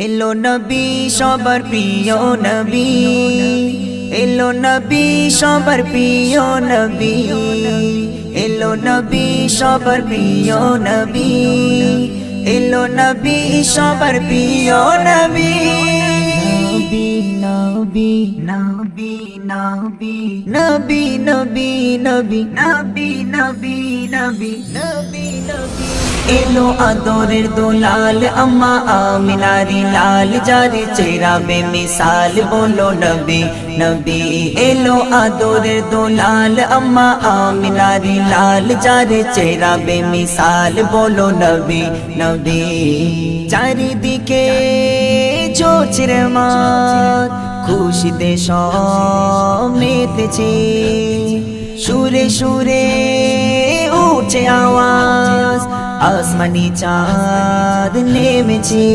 এলো নবী সবার প্রিয় নবী, এলো নবী সবার প্রিয় নবী, এলো নবী সবার প্রিয় নবী, এলো নবী সবার প্রিয় নবী। নবী নবী নবী নবী নবী নবী নবী নবী নবী নবী নবী এলো আদরের দুলাল আম্মা আমিনারি লাল যারে চেহারা বেমিসাল বলো নবী নবী। এলো আদরের দুলাল আম্মা আমিনারি লাল যারে চেহারা বেমিসাল বলো নবী নবী। চারিদিকে চোচের মাত খুশিতে সমেতেছে, সুরে সুরে উঠে আওয়াজ আসমানি চাঁদ নেমেছে।